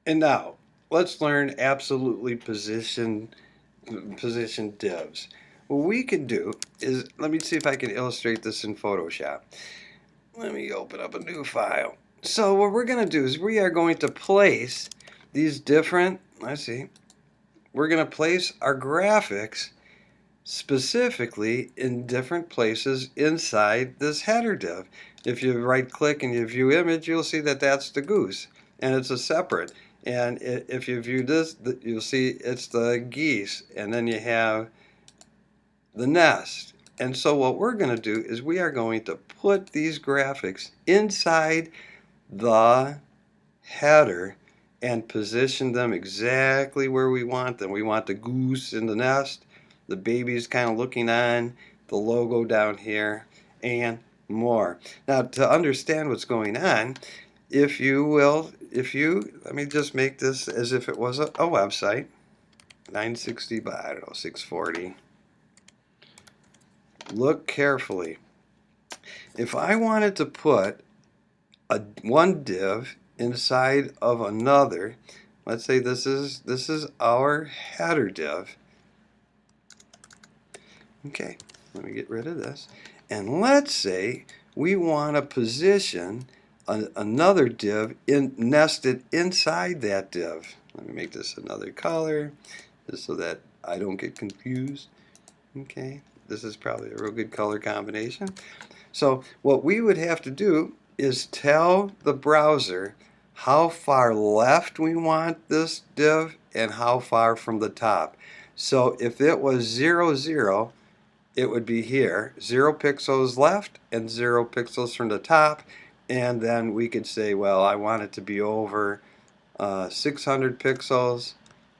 And now, let's learn absolutely position divs. What we can do is, let me see if I can illustrate this in Photoshop. Let me open up a new file. So what we're going to do is we are going to place these different, let's see, we're going to place our graphics specifically in different places inside this header div. If you right click and you view image, you'll see that that's the goose and it's a separate. And if you view this, you'll see it's the geese, and then you have the nest. And so what we're going to do is we are going to put these graphics inside the header and position them exactly where we want them. We want the goose in the nest, the baby's kind of looking on, the logo down here, and more. Now, to understand what's going on, if you, let me just make this as if it was a website, 960 by, I don't know, 640. Look carefully. If I wanted to put one div inside of another, let's say this is our header div. Okay, let me get rid of this. And let's say we want to position another div nested inside that div. Let me make this another color just so that I don't get confused. Okay, this is probably a real good color combination. So what we would have to do is tell the browser how far left we want this div and how far from the top. So if it was 0, 0, it would be here, 0 pixels left and 0 pixels from the top, and then we could say, well, I want it to be over 600 pixels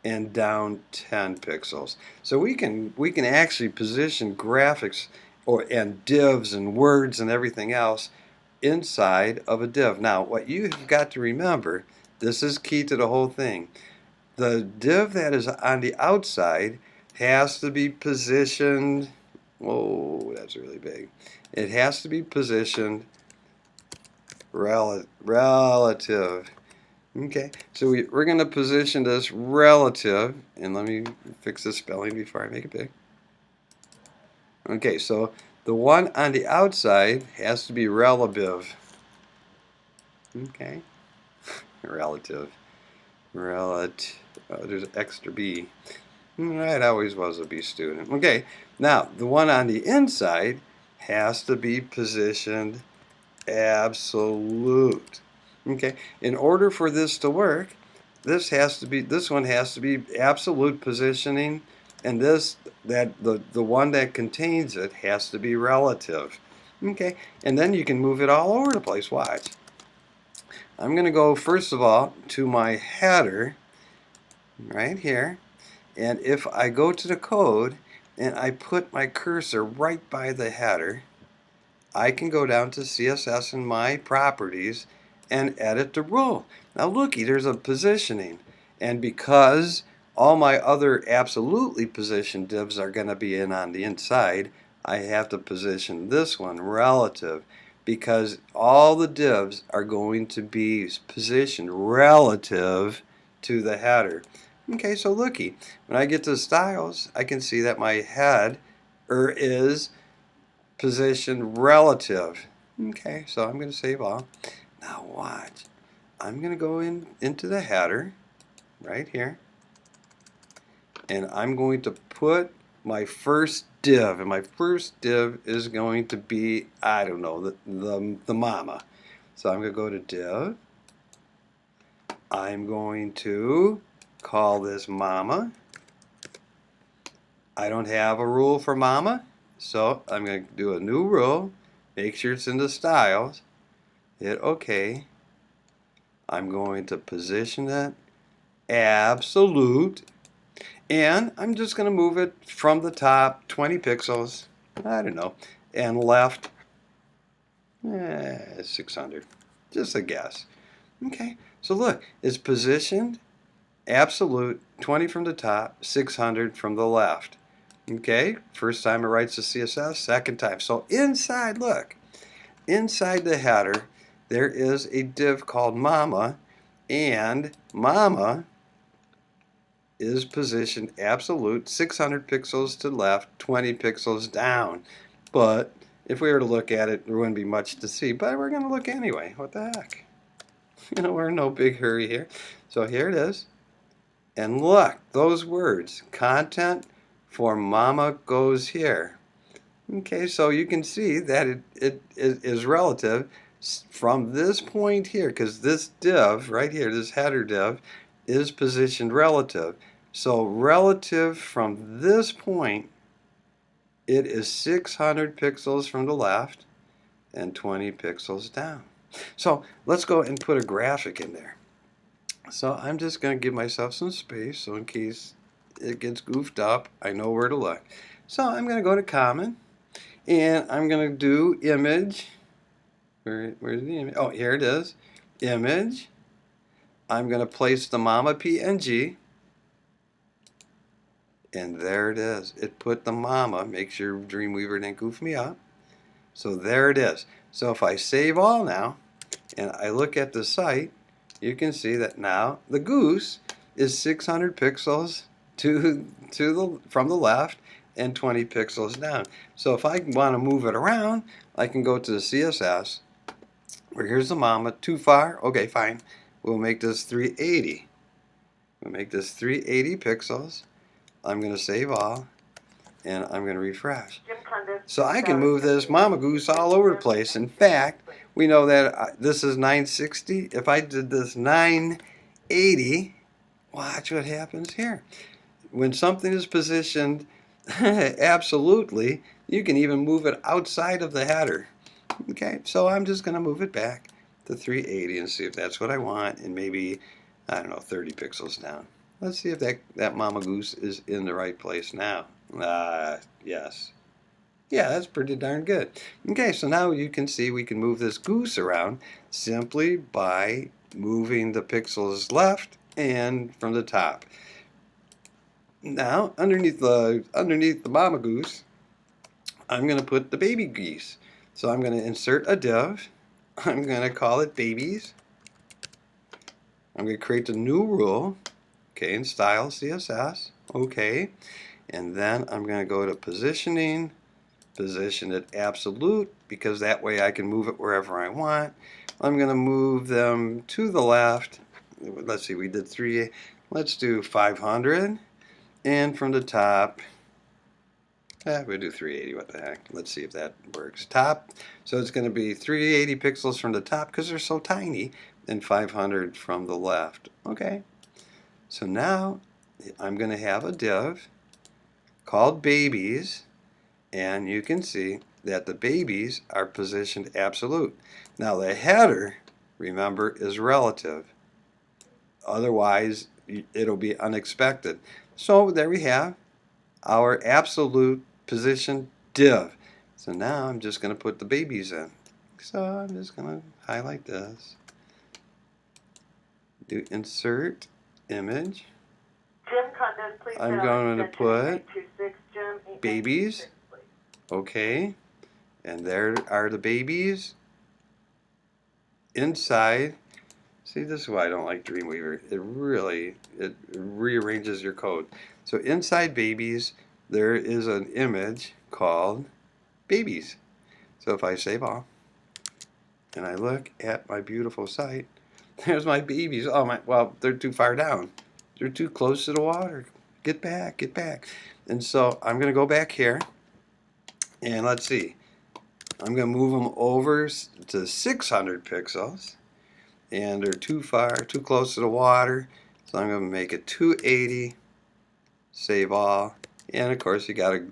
and down 10 pixels. So we can actually position graphics and divs and words and everything else inside of a div. Now, what you've got to remember, this is key to the whole thing. The div that is on the outside has to be positioned, whoa, that's really big. It has to be positioned relative. Okay, so we're going to position this relative, and let me fix the spelling before I make it big. Okay, so the one on the outside has to be relative. Okay, relative. There's an extra B. I always was a B student. Okay, now the one on the inside has to be positioned absolute. Okay, in order for this to work, this one has to be absolute positioning, and the one that contains it has to be relative. Okay, and then you can move it all over the place. Watch. I'm going to go first of all to my header right here, and if I go to the code and I put my cursor right by the header, I can go down to CSS and my properties and edit the rule. Now looky, there's a positioning, and because all my other absolutely positioned divs are going to be in on the inside, I have to position this one relative, because all the divs are going to be positioned relative to the header. Okay, so looky, when I get to styles, I can see that my head is position relative. Okay, so I'm going to save all. Now watch. I'm going to go into the header right here, and I'm going to put my first div, and my first div is going to be, I don't know, the mama. So I'm going to go to div. I'm going to call this mama. I don't have a rule for mama, so I'm going to do a new rule, make sure it's in the styles, hit OK. I'm going to position it absolute, and I'm just going to move it from the top 20 pixels, I don't know, and left 600, just a guess. Okay, so look, it's positioned absolute, 20 from the top, 600 from the left. Okay, first time it writes the CSS, second time. So inside, look, inside the header, there is a div called mama, and mama is positioned absolute 600 pixels to the left, 20 pixels down. But if we were to look at it, there wouldn't be much to see, but we're going to look anyway. What the heck? We're in no big hurry here. So here it is. And look, those words, content for mama goes here. Okay, so you can see that it is relative from this point here, because this div right here, this header div, is positioned relative. So relative from this point, it is 600 pixels from the left and 20 pixels down. So let's go and put a graphic in there. So I'm just going to give myself some space so in case it gets goofed up, I know where to look. So I'm going to go to common and I'm going to do image. Where's the image? Oh, here it is. Image. I'm going to place the mama PNG. And there it is. It put the mama. Make sure Dreamweaver didn't goof me up. So there it is. So if I save all now and I look at the site, you can see that now the goose is 600 pixels from the left and 20 pixels down. So if I want to move it around, I can go to the CSS. Where here's the mama. Too far? Okay, fine. We'll make this 380. We'll make this 380 pixels. I'm going to save all, and I'm going to refresh. So I can move this mama goose all over the place. In fact, we know that this is 960. If I did this 980, watch what happens here. When something is positioned absolutely, you can even move it outside of the header. Okay, so I'm just going to move it back to 380 and see if that's what I want, and maybe, I don't know, 30 pixels down. Let's see if that mama goose is in the right place now. Yes. Yeah, that's pretty darn good. Okay, so now you can see we can move this goose around simply by moving the pixels left and from the top. Now, underneath the mama goose, I'm going to put the baby geese. So I'm going to insert a div. I'm going to call it babies. I'm going to create a new rule. Okay, in style CSS. Okay. And then I'm going to go to positioning. Position it absolute because that way I can move it wherever I want. I'm going to move them to the left. Let's see, we did 3. Let's do 500. And from the top, we'll do 380, what the heck. Let's see if that works. Top, so it's going to be 380 pixels from the top because they're so tiny, and 500 from the left. Okay, so now I'm going to have a div called babies, and you can see that the babies are positioned absolute. Now the header, remember, is relative. Otherwise, it'll be unexpected. So there we have our absolute position div. So now I'm just going to put the babies in. So I'm just going to highlight this. Do insert image. I'm going to put babies. Okay. And there are the babies inside. See, this is why I don't like Dreamweaver. It rearranges your code. So inside babies, there is an image called babies. So if I save all, and I look at my beautiful site, there's my babies. Oh my! Well, they're too far down. They're too close to the water. Get back, get back. And so I'm going to go back here, and let's see. I'm going to move them over to 600 pixels. And they're too far, too close to the water, so I'm going to make it 280, save all, and of course you got to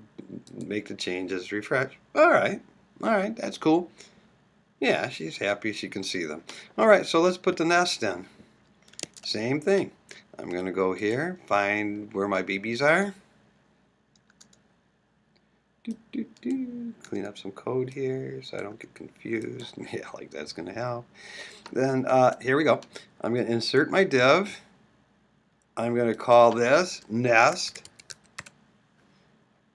make the changes, refresh. Alright, that's cool. Yeah, she's happy she can see them. Alright, so let's put the nest in. Same thing. I'm going to go here, find where my babies are. Clean up some code here so I don't get confused. Yeah, like that's going to help. Then here we go. I'm going to insert my div. I'm going to call this nest.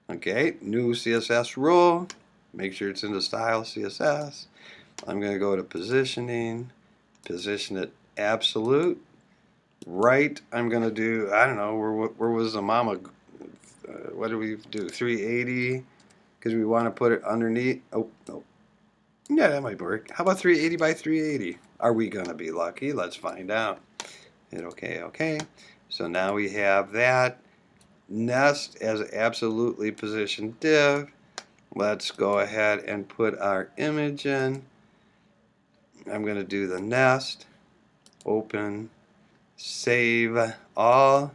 Okay, new CSS rule. Make sure it's in the style CSS. I'm going to go to positioning, position it absolute Right, I'm going to do, I don't know, where was the mama? What do we do? 380? Because we want to put it underneath. Oh, no. Yeah, that might work. How about 380 by 380? Are we going to be lucky? Let's find out. Hit OK, OK. So now we have that nest as an absolutely positioned div. Let's go ahead and put our image in. I'm going to do the nest. Open. Save all.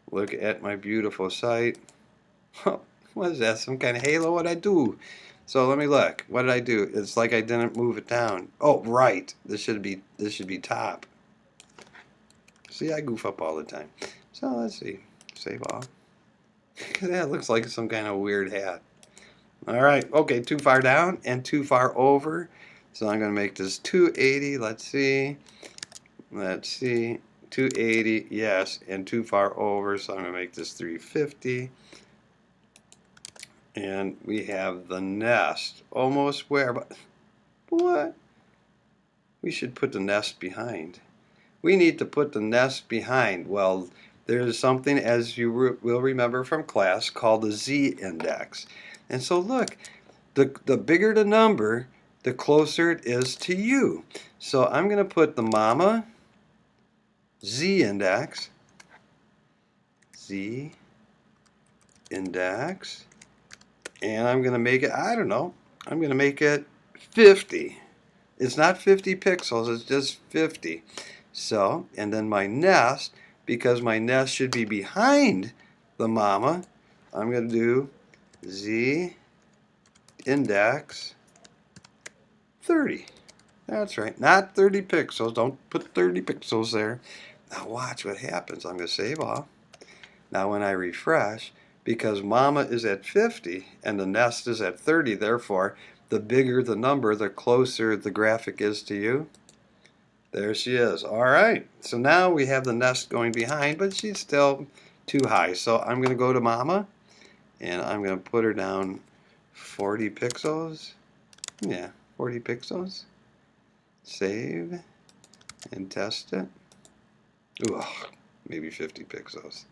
Look at my beautiful site. What is that? Some kind of halo? What'd I do? So let me look. What did I do? It's like I didn't move it down. Oh, right. This should be top. See, I goof up all the time. So let's see. Save all. That looks like some kind of weird hat. All right. Okay, too far down and too far over. So I'm going to make this 280. Let's see. Let's see. 280, yes, and too far over, so I'm going to make this 350. And we have the nest. Almost where, but what? We should put the nest behind. We need to put the nest behind. Well, there's something, as you will remember from class, called the z-index. And so look, the bigger the number, the closer it is to you. So I'm going to put the mama z-index, z-index, and I'm going to make it, I don't know, I'm going to make it 50. It's not 50 pixels, it's just 50. So, and then my nest, because my nest should be behind the mama, I'm going to do z index 30. That's right, not 30 pixels. Don't put 30 pixels there. Now watch what happens. I'm going to save off. Now when I refresh, because mama is at 50 and the nest is at 30, therefore the bigger the number, the closer the graphic is to you. There she is. All right, so now we have the nest going behind, but she's still too high. So I'm going to go to mama and I'm going to put her down 40 pixels. Yeah, 40 pixels. Save and test it. Ugh, maybe 50 pixels.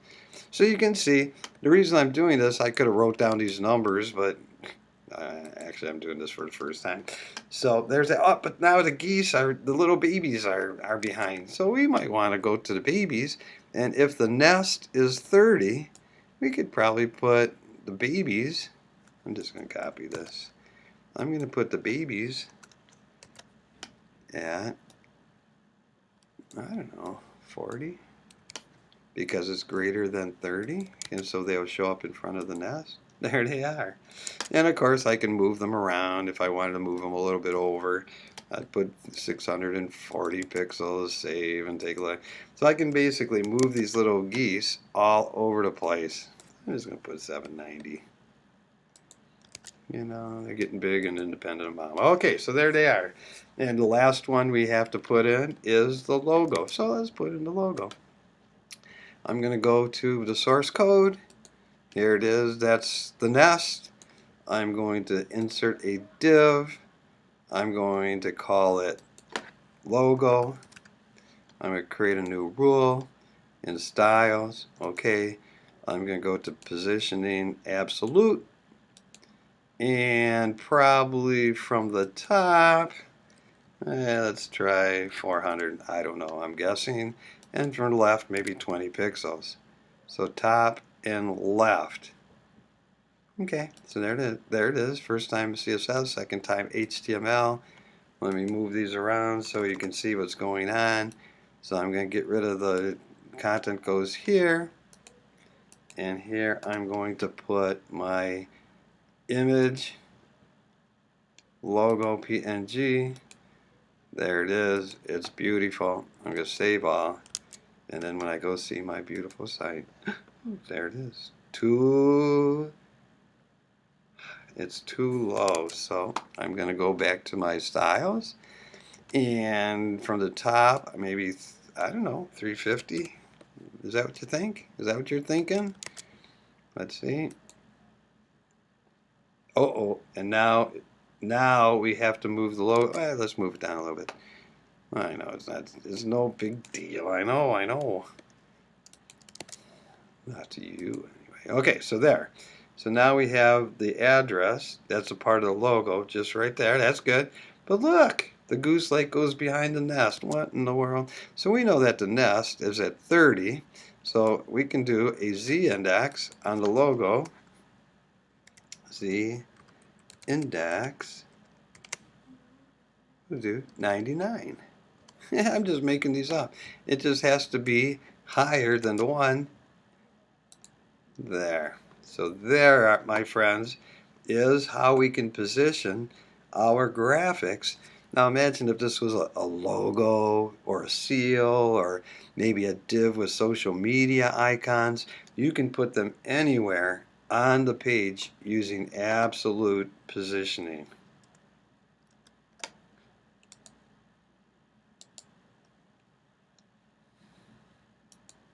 So you can see, the reason I'm doing this, I could have wrote down these numbers, but actually I'm doing this for the first time. So there's that. Oh, but now the little babies are behind. So we might want to go to the babies. And if the nest is 30, we could probably put the babies. I'm just going to copy this. I'm going to put the babies at, I don't know, 40. Because it's greater than 30, and so they'll show up in front of the nest. There they are. And of course I can move them around. If I wanted to move them a little bit over, I'd put 640 pixels, save, and take a look. So I can basically move these little geese all over the place. I'm just going to put 790. You know, they're getting big and independent of mom. Okay, so there they are. And the last one we have to put in is the logo. So let's put in the logo. I'm going to go to the source code. Here it is. That's the nest. I'm going to insert a div. I'm going to call it logo. I'm going to create a new rule in styles. Okay. I'm going to go to positioning absolute. And probably from the top, let's try 400. I don't know. I'm guessing. And from the left, maybe 20 pixels. So top and left. Okay, so there it is. There it is. First time CSS, second time HTML. Let me move these around so you can see what's going on. So I'm going to get rid of the content goes here. And here I'm going to put my image logo PNG. There it is. It's beautiful. I'm going to save all. And then when I go see my beautiful site, there it is. It's too low. So I'm going to go back to my styles. And from the top, maybe, I don't know, 350. Is that what you think? Is that what you're thinking? Let's see. Oh, and now we have to move the logo. Let's move it down a little bit. I know it's no big deal. I know. Not to you anyway. Okay, so there. So now we have the address. That's a part of the logo, just right there. That's good. But look, the goose lake goes behind the nest. What in the world? So we know that the nest is at 30. So we can do a z-index on the logo. Z-index. We'll do 99. I'm just making these up. It just has to be higher than the one there. So there, my friends, is how we can position our graphics. Now imagine if this was a logo or a seal or maybe a div with social media icons. You can put them anywhere on the page using absolute positioning.